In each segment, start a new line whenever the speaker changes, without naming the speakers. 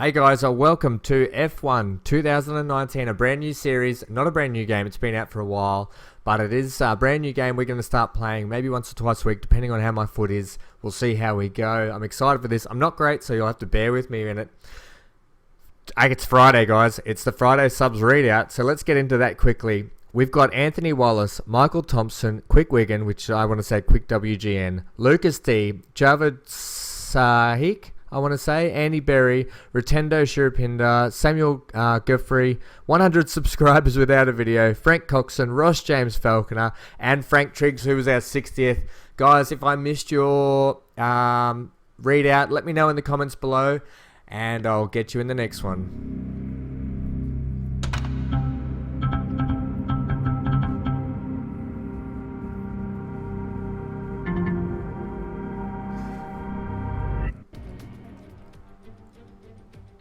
Hey guys, welcome to F1 2019, a brand new series, not a brand new game, it's been out for a while, but it is a brand new game we're going to start playing maybe once or twice a week, depending on how my foot is. We'll see how we go. I'm excited for this. I'm not great, so you'll have to bear with me in it. It's Friday, guys. It's the Friday subs readout, so let's get into that quickly. We've got Anthony Wallace, Michael Thompson, Quick Wigan, which I want to say Quick WGN, Lucas D, Javad Sahik, I want to say, Andy Berry, Rotendo Shirapinda, Samuel Guthrie, 100 subscribers without a video, Frank Coxon, Ross James Falconer, and Frank Triggs, who was our 60th. Guys, if I missed your readout, let me know in the comments below, and I'll get you in the next one.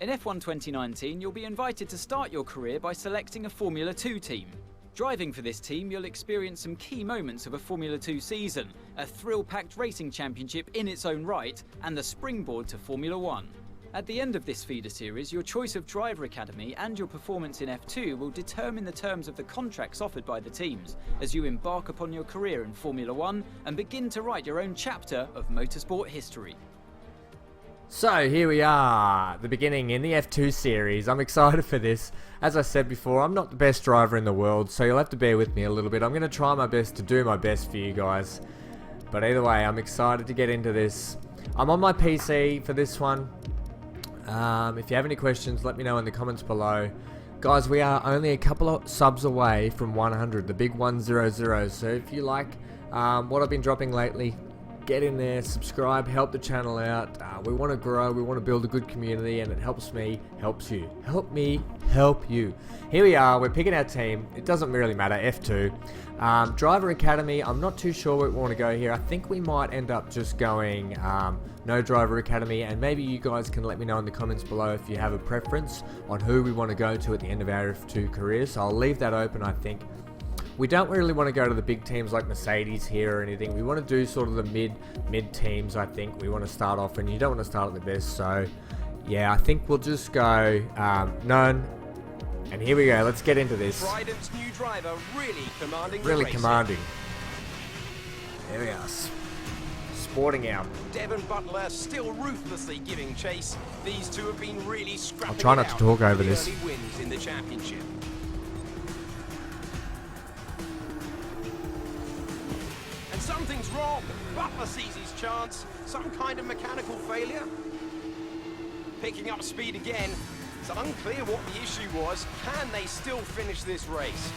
In F1 2019, you'll be invited to start your career by selecting a Formula 2 team. Driving for this team, you'll experience some key moments of a Formula 2 season, a thrill-packed racing championship in its own right, and the springboard to Formula 1. At the end of this feeder series, your choice of driver academy and your performance in F2 will determine the terms of the contracts offered by the teams as you embark upon your career in Formula 1 and begin to write your own chapter of motorsport history.
So here we are, the beginning in the F2 series. I'm excited for this. As I said before, I'm not the best driver in the world, so you'll have to bear with me a little bit. I'm going to try my best to do my best for you guys. But either way, I'm excited to get into this. I'm on my PC for this one. If you have any questions, let me know in the comments below. Guys, we are only a couple of subs away from 100, the big 100. So if you like what I've been dropping lately, get in there, subscribe, help the channel out. We want to grow, we want to build a good community, and it helps me, helps you. Help me, help you. Here we are, we're picking our team. It doesn't really matter, F2. Driver Academy, I'm not too sure where we want to go here. I think we might end up just going no Driver Academy, and maybe you guys can let me know in the comments below if you have a preference on who we want to go to at the end of our F2 career. So I'll leave that open, I think. We don't really want to go to the big teams like Mercedes here or anything. We want to do sort of the mid teams, I think. We want to start off, and you don't want to start at the best. So, yeah, I think we'll just go none. And here we go. Let's get into this.
TRIDENT's new driver really commanding.
Really commanding. There we are. Sporting out.
Devon Butler still ruthlessly giving chase. These two have been really scrapping.
I'll try not to talk over this.
Early wins in the championship. Something's wrong. Butler sees his chance. Some kind of mechanical failure. Picking up speed again. It's unclear what the issue was. Can they still finish this race?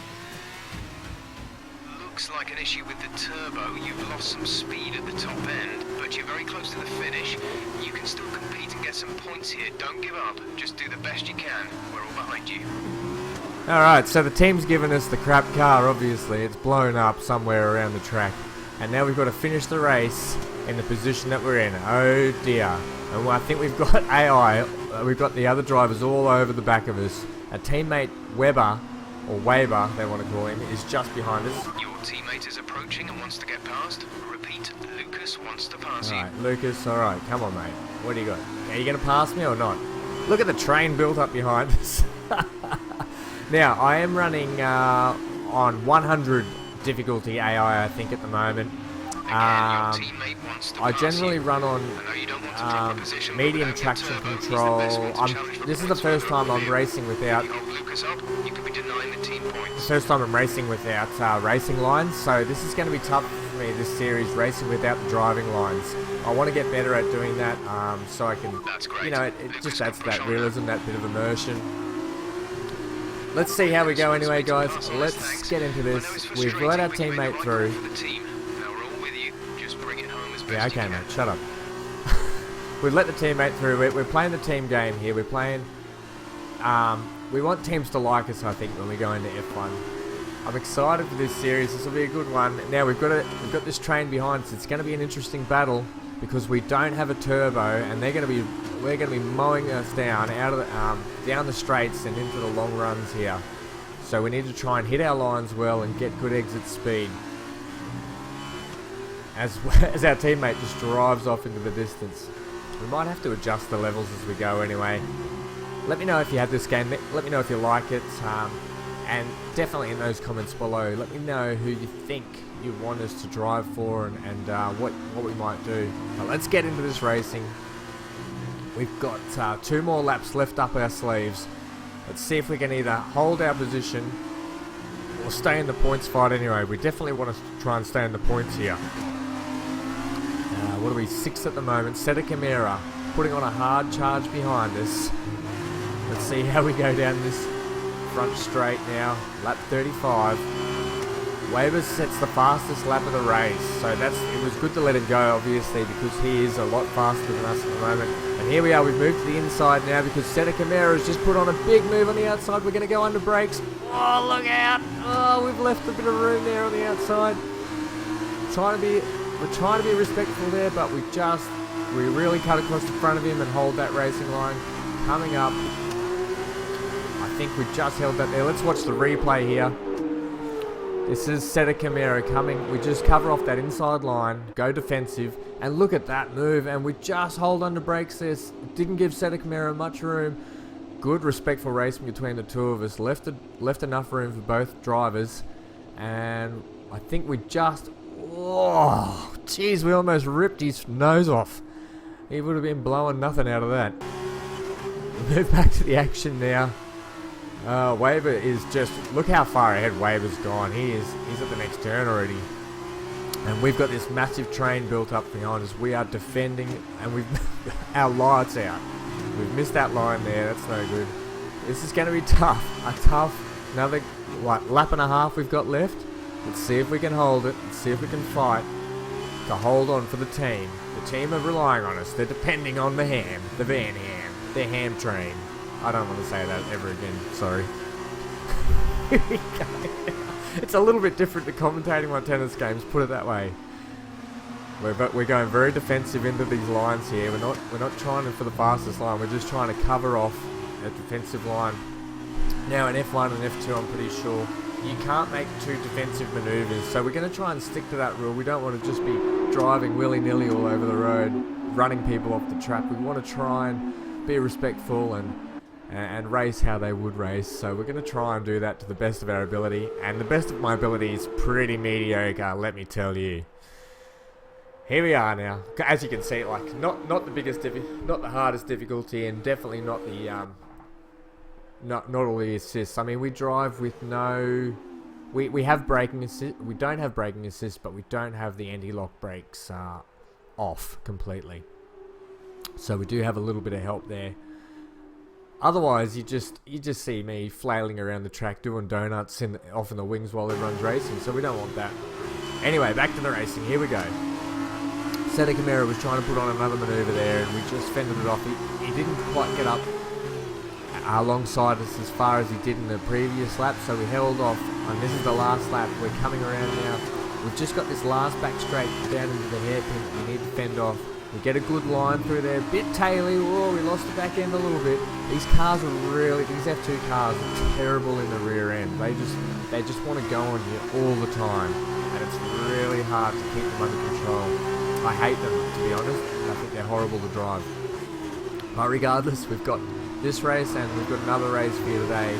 Looks like an issue with the turbo. You've lost some speed at the top end, but you're very close to the finish. You can still compete and get some points here. Don't give up. Just do the best you can. We're all behind you.
Alright, so the team's given us the crap car, obviously. It's blown up somewhere around the track. And now we've got to finish the race in the position that we're in. Oh dear. And I think we've got AI, we've got the other drivers all over the back of us. Our teammate Weber, or Weber they want to call him, is just behind us.
Your teammate is approaching and wants to get past. Repeat, Lucas wants to pass you.
Alright, Lucas, alright, come on mate. What do you got? Are you going to pass me or not? Look at the train built up behind us. Now, I am running on 100 difficulty AI, I think, at the moment. I generally run on medium traction control. This is the first time I'm racing without racing lines, so this is going to be tough for me, this series, racing without the driving lines. I want to get better at doing that, so I can, you know, it just adds to that realism, that bit of immersion. Let's see how we go anyway, guys. Let's get into this. We've let our teammate through. Yeah, okay, mate. Shut up. We've let the teammate through. We're playing the team game here. We're playing... we want teams to like us, I think, when we go into F1. I'm excited for this series. This will be a good one. Now, we've got this train behind us. It's going to be an interesting battle because we don't have a turbo, and we're going to be mowing us down out of the, down the straights and into the long runs here. So we need to try and hit our lines well and get good exit speed. As our teammate just drives off into the distance. We might have to adjust the levels as we go anyway. Let me know if you have this game, let me know if you like it, and definitely in those comments below, let me know who you think you want us to drive for and what we might do. But let's get into this racing. We've got 2 more laps left up our sleeves. Let's see if we can either hold our position or stay in the points fight anyway. We definitely want to try and stay in the points here. What are we, 6 at the moment? Chimera putting on a hard charge behind us. Let's see how we go down this front straight now. Lap 35. Wavers sets the fastest lap of the race, so it was good to let him go, obviously, because he is a lot faster than us at the moment. And here we are, we've moved to the inside now because Chimera has just put on a big move on the outside. We're going to go under brakes. Oh, look out! Oh, we've left a bit of room there on the outside. We're trying to be respectful there, but we really cut across the front of him and hold that racing line. Coming up, I think we just held that there. Let's watch the replay here. This is Chimera coming. We just cover off that inside line, go defensive, and look at that move. And we just hold under brakes there. Didn't give Chimera much room. Good, respectful racing between the two of us. Left enough room for both drivers. And I think we just... Oh, jeez, we almost ripped his nose off. He would have been blowing nothing out of that. Move back to the action now. Waver is just, look how far ahead Waver's gone. He's at the next turn already. And we've got this massive train built up behind us. We are defending and we've our lights out. We've missed that line there, that's no good. This is going to be tough. Another lap and a half we've got left. Let's see if we can hold it. Let's see if we can fight to hold on for the team. The team are relying on us. They're depending on the ham, the Van Ham, the ham train. I don't want to say that ever again, sorry. Here we go. It's a little bit different to commentating my tennis games, put it that way. We're going very defensive into these lines here. We're not trying for the fastest line, we're just trying to cover off a defensive line. Now in F1 and F2 I'm pretty sure you can't make 2 defensive maneuvers, so we're going to try and stick to that rule. We don't want to just be driving willy-nilly all over the road, running people off the track. We want to try and be respectful and race how they would race. So we're going to try and do that to the best of our ability. And the best of my ability is pretty mediocre, let me tell you. Here we are now. As you can see, like not the hardest difficulty, and definitely not the not all the assists. I mean, we drive with no. We have braking assist. We don't have braking assist, but we don't have the anti-lock brakes off completely. So we do have a little bit of help there. Otherwise, you just see me flailing around the track doing donuts off in the wings while everyone's racing, so we don't want that. Anyway, back to the racing. Here we go. Chimera was trying to put on another manoeuvre there, and we just fended it off. He didn't quite get up alongside us as far as he did in the previous lap, so we held off. And this is the last lap. We're coming around now. We've just got this last back straight down into the hairpin. We need to fend off. We get a good line through there, bit taily. Whoa, we lost the back end a little bit. These cars are really, these F2 cars are terrible in the rear end. They just want to go on you all the time, and it's really hard to keep them under control. I hate them, to be honest. I think they're horrible to drive. But regardless, we've got this race and we've got another race here today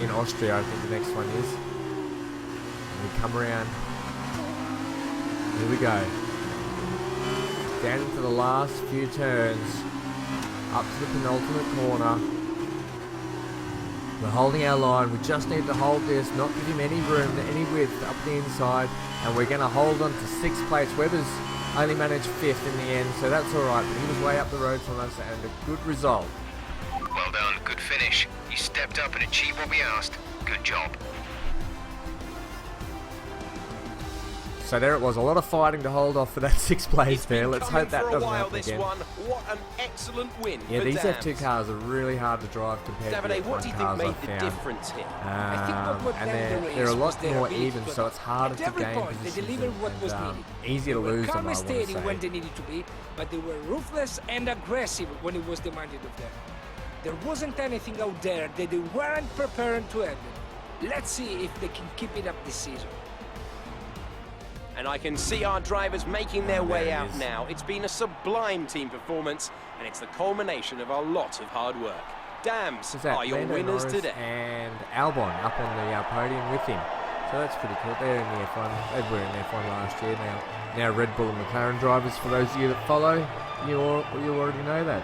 in Austria. I think the next one is. And we come around. Here we go. Down into the last few turns, up to the penultimate corner. We're holding our line. We just need to hold this, not give him any room, any width up the inside, and we're going to hold on to 6th place. Webber's only managed 5th in the end, so that's alright, but he was way up the road from us, and a good result.
Well done, good finish. You stepped up and achieved what we asked. Good job.
So there it was, a lot of fighting to hold off for that 6th place there. Let's hope that doesn't happen again.
What an excellent win.
Yeah, these F2 cars are really hard to drive compared to the F1
what do you
cars
think
I've
made the
found.
difference here?
And they're a lot more even, so it's harder to gain positions and easier to lose them, I want to say.
When they needed to be, but they were ruthless and aggressive when it was demanded of them. There wasn't anything out there that they weren't prepared to handle. Let's see if they can keep it up this season.
And I can see our drivers making their way
There it
out
is.
now. It's been a sublime team performance, and it's the culmination of a lot of hard work. Dams
Is that
are your
Lando
winners
Norris
today.
and Albon up on the podium with him. So that's pretty cool. They're in the F1. They were in F1 last year. Now Red Bull and McLaren drivers. For those of you that follow, you already know that.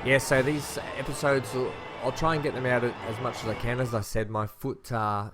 Yeah, so these episodes, I'll try and get them out as much as I can. As I said, my foot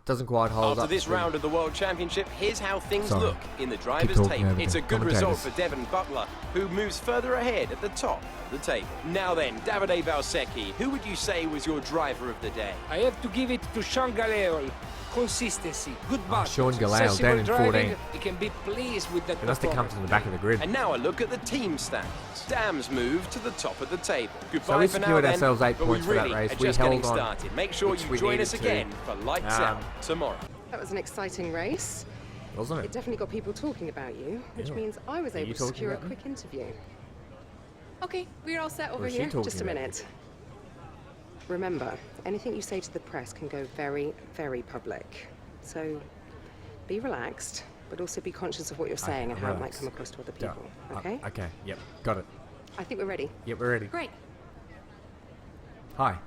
doesn't quite hold
After
up.
this
to-
round of the World Championship, here's how things
Sorry.
look in the driver's
talking
table.
over
It's
the
a good result
commentators.
for Devon Butler, who moves further ahead at the top of the table. Now then, Davide Valsecchi, who would you say was your driver of the day?
I have to give it to Sean Galeol. Consistency, good buttons,
Sean Galeol,
sensible
down in
driving.
14.
He can be pleased with that
It must have come
performance.
from the back of the grid.
And now a look at the team standings. Dams move to the top of the table. Goodbye
we
for now
secured
then,
ourselves 8
but
points
we
for that
really
race.
are
We
just
held
getting
on,
started. Make sure
which
you
we
join us
needed to.
again for Lights Out tomorrow.
That was an exciting race.
Wasn't
It
it?
definitely got people talking about you, which
Yeah.
means I was
Are you
able to
talking
secure a
about me?
quick interview. Okay, we're all set over
is she
here.
talking
Just a
about?
minute. Remember, anything you say to the press can go very, very public. So be relaxed, but also be conscious of what you're saying and
I'm
how it might
relaxed.
come across to other
Yeah.
people. Okay?
Okay, yep, got it.
I think we're ready.
Yep, we're ready.
Great.
Hi.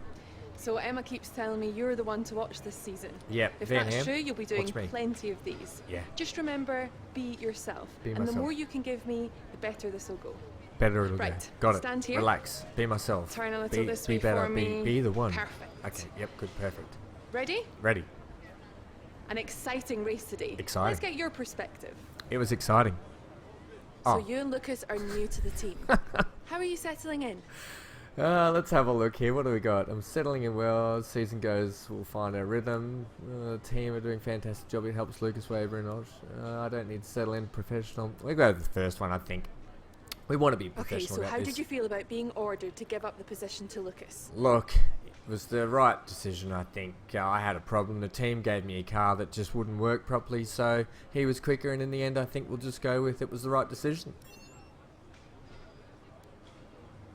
So Emma keeps telling me you're the one to watch this season.
Yep,
If
Van
that's
Ham,
true, you'll be doing
watch me.
plenty of these.
Yeah.
Just remember, be yourself.
Be
and
myself.
the more you can give me, the better this will go.
Better it'll
Right,
go. Got it.
stand here.
Relax. Be myself.
Turn a little
be,
this
be
way
better.
for
Be,
me.
be the one.
Perfect.
Okay, yep, good, perfect.
Ready?
Ready.
An exciting race today.
Exciting.
Let's get your perspective.
It was exciting.
So
Oh.
you and Lucas are new to the team. How are you settling in?
Let's have a look here. What do we got? I'm settling in well. As season goes, we'll find our rhythm. The team are doing a fantastic job. It helps Lucas Waver and I don't need to settle in professional. We go with the first one, I think. We want to be
Okay,
professional
so
about
how
this.
did you feel about being ordered to give up the position to Lucas?
Look, it was the right decision, I think. I had a problem. The team gave me a car that just wouldn't work properly, so he was quicker, and in the end, I think we'll just go with it was the right decision.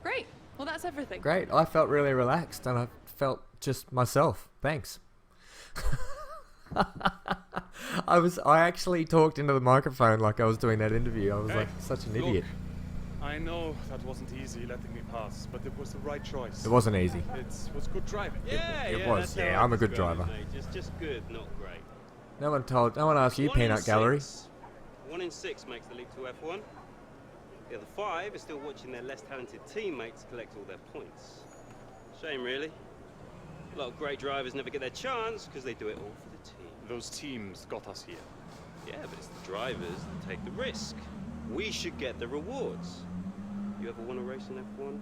Great. Well, that's everything.
Great. I felt really relaxed, and I felt just myself. Thanks. I actually talked into the microphone like I was doing that interview. I was
Hey,
like such an
look,
idiot.
I know that wasn't easy letting me pass, but it was the right choice.
It wasn't easy.
It was good driving.
It was, yeah, I'm a good driver.
Just good, not great.
No one asked you, Peanut Gallery.
1 in 6 makes the league to F1. The other 5 are still watching their less talented teammates collect all their points. Shame, really. A lot of great drivers never get their chance because they do it all for the team.
Those teams got us here.
Yeah, but it's the drivers that take the risk. We should get the rewards. You ever won a race in F1?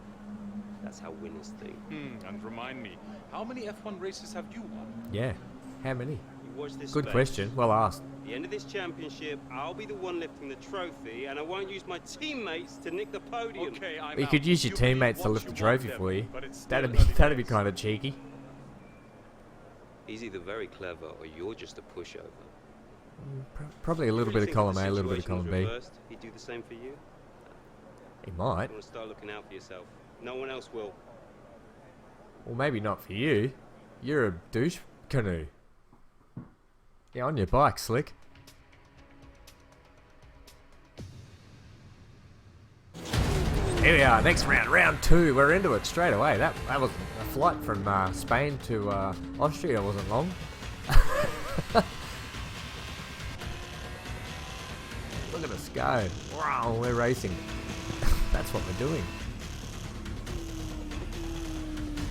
That's how winners think.
And remind me, how many F1 races have you won?
Yeah. How many?
You watch this
Good
space.
question. Well asked.
At the end of this championship, I'll be the one lifting the trophy, and I won't use my teammates to nick the podium.
Okay, I'm
You
out.
could use your
You believe
teammates to
what
lift the
you
trophy
want,
for you.
Devon, but it's still
That'd be
early days.
kind of cheeky.
He's either very clever or you're just a pushover.
Probably a little bit of column A, a little bit of column B.
Reversed, he'd do the same for you?
He might.
You want to start looking out for yourself. No one else will.
Well, maybe not for you. You're a douche canoe. Yeah, on your bike, Slick. Here we are, next round, round 2. We're into it straight away. That was a flight from Spain to Austria. Wasn't long. Look at us go. Wow, we're racing. That's what we're doing.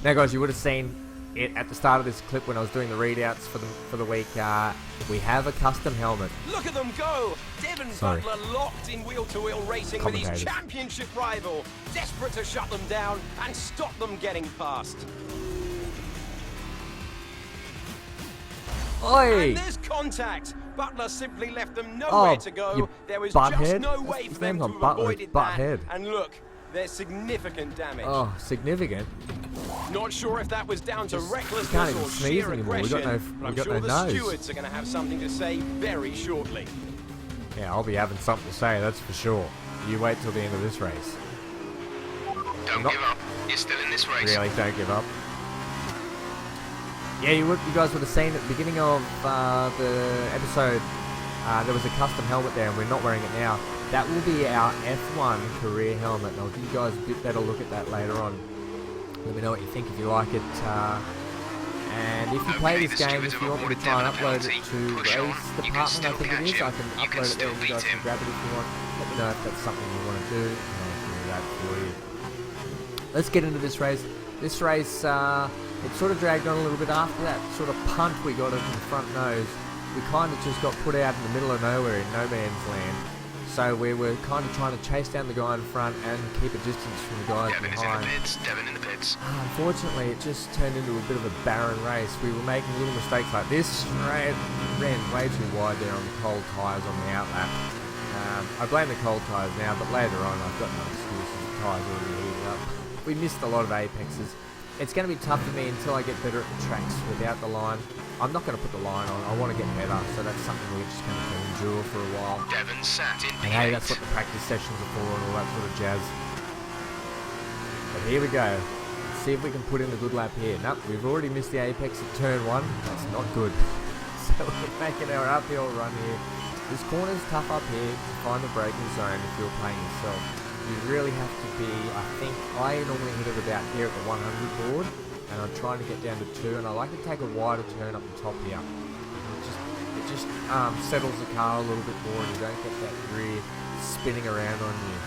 Now, guys, you would have seen it at the start of this clip when I was doing the readouts for the week. We have a custom helmet.
Look at them go! Devon
Sorry.
Butler locked in wheel-to-wheel racing with his
Commentators.
championship rival, desperate to shut them down and stop them getting past.
Oi!
And there's contact. Butler simply left them nowhere to go.
you
There was
butthead.
just no way
His
for them
name's
to
not
have
Butler,
avoided
it's
that.
Butthead.
And look, there's significant damage.
Oh, significant.
Not sure if that was down to recklessness
can't even
or
sneeze
sheer
anymore. We
aggression,
got no-
but
we
I'm
got
sure
no
the
nose.
stewards are going to have something to say very shortly.
Yeah, I'll be having something to say, that's for sure. You wait till the end of this race.
Don't
Not-
give up. You're still in this race.
Really, don't give up. Yeah, you guys would have seen at the beginning of the episode, there was a custom helmet there, and we're not wearing it now. That will be our F1 career helmet, and I'll give you guys a bit better look at that later on. Let me know what you think if you like it. And if you play this game, if you want me to try and upload it to Race Department, I think it is, I can upload it there and you guys can grab it if you want. Let me know if that's something you want to do, and I can do that for you. Let's get into this race. This race, it sort of dragged on a little bit after that sort of punt we got in the front nose. We kind of just got put out in the middle of nowhere in no man's land. So we were kind of trying to chase down the guy in front and keep a distance from the guys behind.
Devin in the pits.
Unfortunately, it just turned into a bit of a barren race. We were making little mistakes like this. Ran way too wide there on the cold tyres on the outlap. I blame the cold tyres now, but later on I've got no excuses. The tyres already heated up. We missed a lot of apexes. It's going to be tough for me until I get better at the tracks without the line. I'm not going to put the line on. I want to get better, so that's something we're just going to endure for a while.
Devin sat in
and hey, that's what the practice sessions are for and all that sort of jazz. But here we go. Let's see if we can put in a good lap here. Nope, we've already missed the apex at turn 1. That's not good. So we're making our uphill run here. This corner's tough up here to find the braking zone if you're playing yourself. You really have to be, I think, I normally hit it about here at the 100 board, and I'm trying to get down to 2, and I like to take a wider turn up the top here. It just settles the car a little bit more, and you don't get that rear spinning around on you.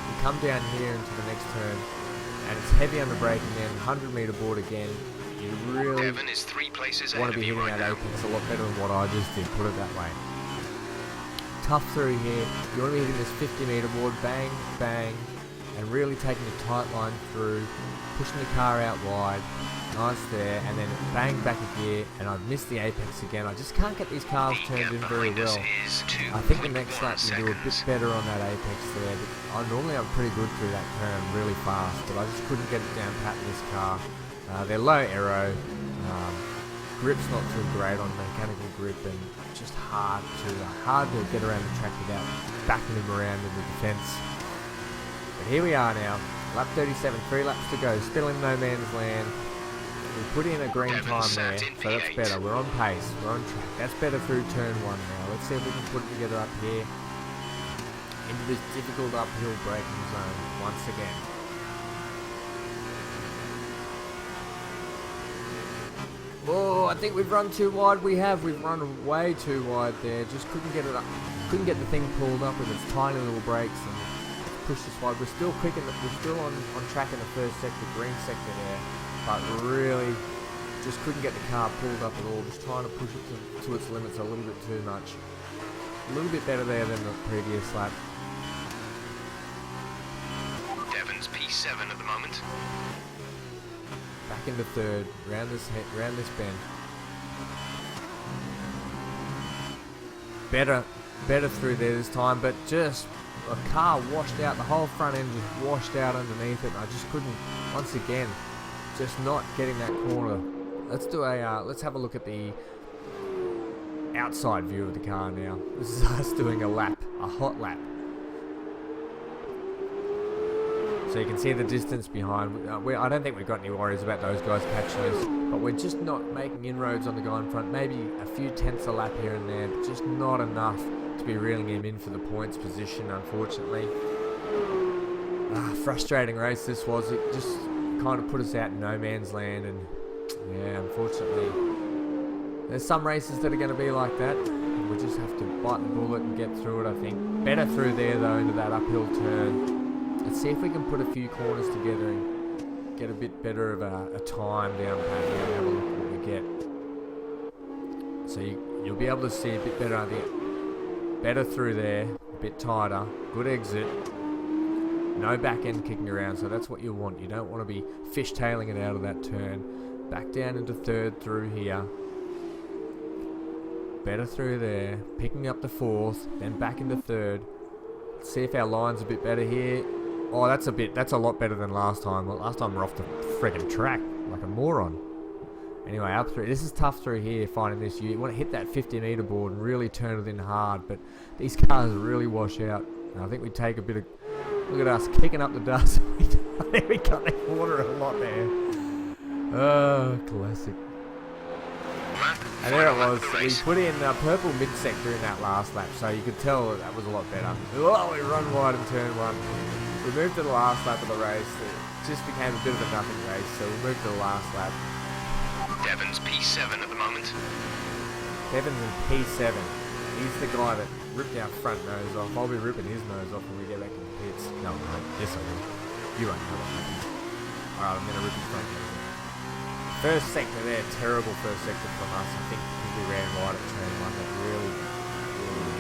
You come down here into the next turn, and it's heavy on the braking then, 100 meter board again. You really
Devin is 3 places
want to be hitting
right
that apex a lot better than what I just did, put it that way. Tough through here. You want to be hitting this 50 meter board, bang, bang, and really taking a tight line through, pushing the car out wide, nice there, and then bang back a gear, and I've missed the apex again. I just can't get these cars turned in very well. I think the next lap you do a bit better on that apex there, but normally I'm pretty good through that turn really fast, but I just couldn't get it down pat in this car. They're low aero, grip's not too great on mechanical grip, and just hard to get around the track without backing them around in the defence. But here we are now, lap 37, 3 laps to go, still in no man's land. We put in a green time there, so that's better. We're on pace, we're on track. That's better through turn 1 now. Let's see if we can put it together up here into this difficult uphill braking zone once again. Oh, I think we've run too wide. We've run way too wide there. Just couldn't get it up. Couldn't get the thing pulled up with its tiny little brakes and push this wide. We're still quick and we're still on track in the first sector, green sector there, but really just couldn't get the car pulled up at all. Just trying to push it to its limits a little bit too much. A little bit better there than the previous lap.
Devon's P7 at the moment.
Back into third, round this bend. Better through there this time, but just a car washed out. The whole front end just washed out underneath it. I just couldn't. Once again, just not getting that corner. Let's have a look at the outside view of the car now. This is us doing a lap, a hot lap. So you can see the distance behind. I don't think we've got any worries about those guys catching us, but we're just not making inroads on the guy in front. Maybe a few tenths a lap here and there, but just not enough to be reeling him in for the points position, unfortunately. Frustrating race this was. It just kind of put us out in no man's land, and yeah, unfortunately. There's some races that are going to be like that, and we just have to bite the bullet and get through it, I think. Better through there, though, into that uphill turn. Let's see if we can put a few corners together and get a bit better of a time down pat here and have a look at what we get. So you'll be able to see a bit better, I think. Better through there, a bit tighter, good exit. No back end kicking around, so that's what you want. You don't want to be fishtailing it out of that turn. Back down into third through here. Better through there, picking up the fourth, then back into third. Let's see if our line's a bit better here. Oh, that's a lot better than last time. Well, last time we're off the friggin' track like a moron. Anyway, up through. This is tough through here, finding this. You want to hit that 50 meter board and really turn it in hard, but these cars really wash out. And I think we take a bit of. Look at us kicking up the dust. I think we cut the corner a lot there. Oh, classic. And there it was. We put in purple mid-sector in that last lap, so you could tell that was a lot better. Oh, we run wide in turn 1. We moved to the last lap of the race. It just became a bit of a nothing race, so we moved to the last lap.
Devon's P7 at the moment.
Devon's in P7. He's the guy that ripped our front nose off. I'll be ripping his nose off when we get back in the pits. No, I won't. Yes, I will. You won't know what happens. Alright, I'm going to rip his front nose off. First sector there, terrible first sector from us. I think we ran wide at turn 1. That really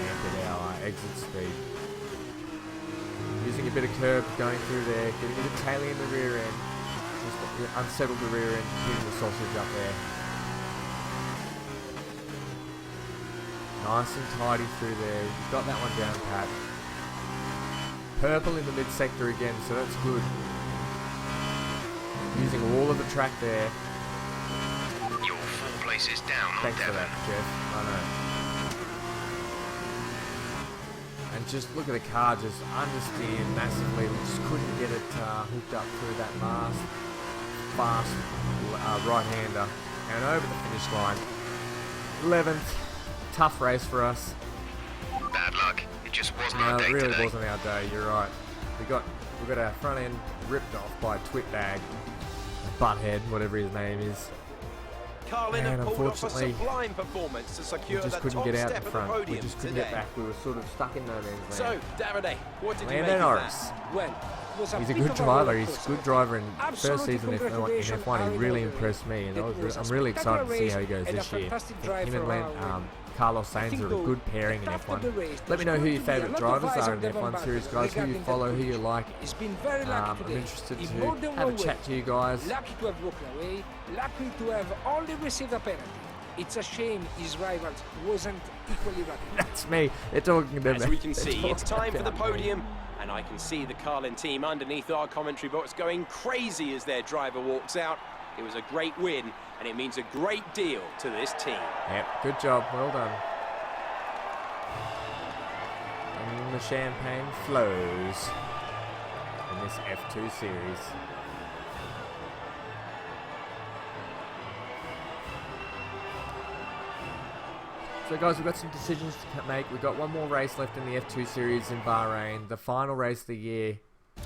hampered our exit speed. Using a bit of curb going through there, getting a bit of tailing in the rear end. Just unsettled the rear end, hitting the sausage up there. Nice and tidy through there. We've got that one down pat. Purple in the mid-sector again, so that's good. Using all of the track there.
Your 4 places down on
Thanks
Devon.
for that, Jeff. I know. And just look at the car just understeered massively. We just couldn't get it hooked up through that fast right-hander. And over the finish line. 11th. Tough race for us.
Bad luck. It just wasn't our
No,
day
it really
today.
wasn't our day. You're right. We got our front end ripped off by Twitbag, Butthead, whatever his name is.
Carlin
And
have pulled off a
unfortunately,
sublime performance to
We
secure
just
the
couldn't
top
get out
step
in
of the
front. We
podium
just couldn't
today.
get back. We were sort of stuck in no man's land.
So, Davide, what did you
Lando
make of
Norris.
that?
Well, it was
He's a
bit
good
of a
driver.
roller
He's a
coaster.
good driver in first
Absolutely
season in
congratulations,
F1. He really
Harry
impressed me, and
It was a
I'm really excited to see how he
spectacular
goes
race
this
and a
year.
fantastic drive
Him and
for Harry.
Carlos
I
Sainz
think
are a
though
good pairing in
that after
F1.
the race,
Let me know who
there's
your
going to be a
favourite
lot of
drivers
eyes
are
on
in the
Devon
F1 series,
Barker
guys. Who you
regarding
follow,
that
who you
position.
like.
He's been very lucky
I'm
today.
interested
In
to
more than
have a
one
chat
way.
to you guys.
Lucky to have broken away, lucky to have only received a penalty. It's a shame his rivals wasn't equally lucky.
That's me. They're talking about
As we can
they're
see, it's
talking
time for the
about me.
podium, and I can see the Carlin team underneath our commentary box going crazy as their driver walks out. It was a great win, and it means a great deal to this team.
Yep, good job. Well done. And the champagne flows in this F2 series. So guys, we've got some decisions to make. We've got one more race left in the F2 series in Bahrain, the final race of the year.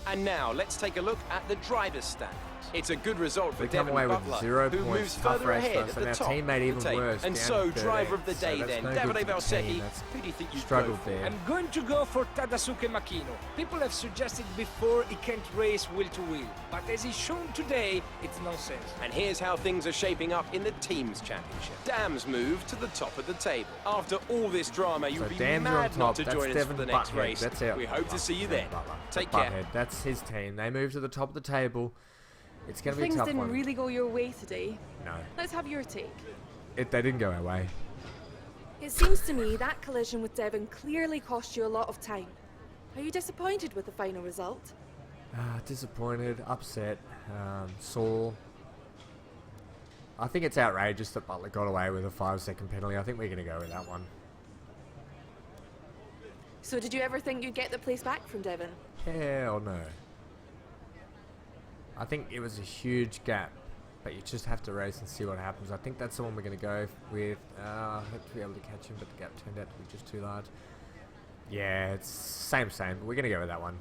And now, let's take a look at the driver's stand. It's a good result for
We come
Devon
away with
Butler,
0
who
points.
moves
Tough
further
race for
ahead
us,
at
and
the
our
top
team made
of the
even
table.
worse.
And
down
so,
13th.
driver of the
So
day
that's
then,
no good
Davide
for the
Valsecchi.
team. That's
Who do you think you
struggled
go for?
there.
I'm going to go for Tadasuke Makino. People have suggested before he can't race wheel to wheel, but as he's shown today, it's nonsense.
And here's how things are shaping up in the Teams Championship. Dam's move to the top of the table. After all this drama, you'd
So
be
Dan's on
mad
top.
not to
That's
join us
Devon
for the next
Butthead.
race.
That's it.
We hope to see you
Devon
then.
Butler.
Take
Butthead.
care.
That's his team. They move to the top of the table. It's going to be a
Things
tough
didn't
one.
really go your way today.
No,
Let's have your take.
they didn't go our way.
It seems to me that collision with Devon clearly cost you a lot of time. Are you disappointed with the final result?
Disappointed, upset, sore. I think it's outrageous that Butler got away with a 5-second penalty. I think we're going to go with that one.
So did you ever think you'd get the place back from Devon?
Hell no. I think it was a huge gap, but you just have to race and see what happens. I think that's the one we're going to go with. I hope to be able to catch him, but the gap turned out to be just too large. Yeah, it's same, but we're going to go with that one.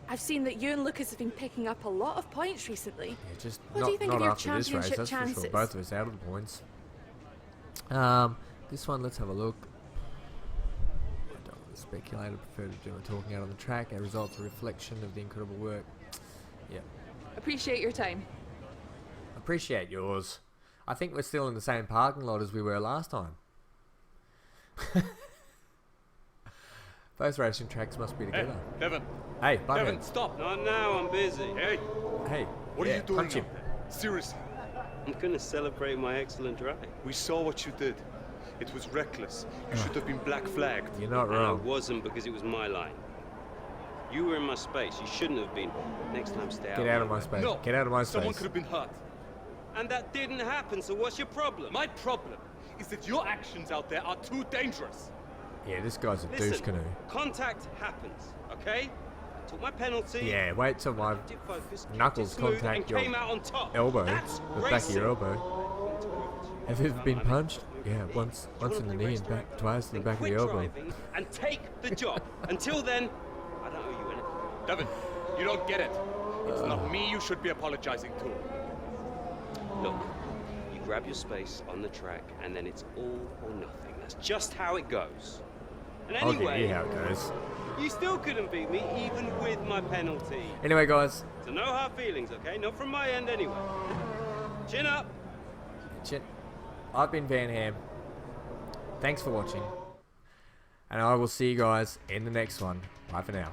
I've seen that you and Lucas have been picking up a lot of points recently.
Yeah, just
What
not,
do you think
not
of your
after this race,
championship
that's for sure.
chances?
Both of us out of the points. This one, let's have a look. I don't want to speculate. I prefer to do it talking out on the track. Our results are a reflection of the incredible work. Yeah.
Appreciate your time.
Appreciate yours. I think we're still in the same parking lot as we were last time. Both racing tracks must be together.
Hey, Devon.
Hey,
Devon,
Butthead.
stop.
Not now, I'm busy.
Hey,
Hey,
what
yeah,
are you doing
punch him.
out there? Seriously.
I'm gonna celebrate my excellent drive.
We saw what you did. It was reckless. You should have been black flagged.
You're not
And I
wrong.
wasn't because it was my line. You were in my space. You shouldn't have been. Next time, stay out.
Get out of my
way.
space.
No,
Get out of my
someone
space.
could have been hurt.
And that didn't happen, so what's your problem?
My problem is that your actions out there are too dangerous.
Yeah, this guy's a douche
Listen,
canoe.
contact happens, okay? Took my penalty.
Yeah, wait till my
Did focus,
knuckles
kept it smooth,
contact
and
your
came out on top.
elbow,
That's
the back of your
racing.
elbow. Have you ever been punched? Yeah, once in the knee and back, twice in the back of the elbow.
Driving and take the job. Until then, I don't owe you anything.
Devin, you don't get it. It's not me you should be apologizing to.
Look, you grab your space on the track, and then it's all or nothing. That's just how it goes. And
I'll
anyway,
get you how it goes.
you still couldn't beat me, even with my penalty.
Anyway, guys,
So no hard feelings, okay? Not from my end, anyway. Chin up.
I've been Van Ham. Thanks for watching. And I will see you guys in the next one. Bye for now.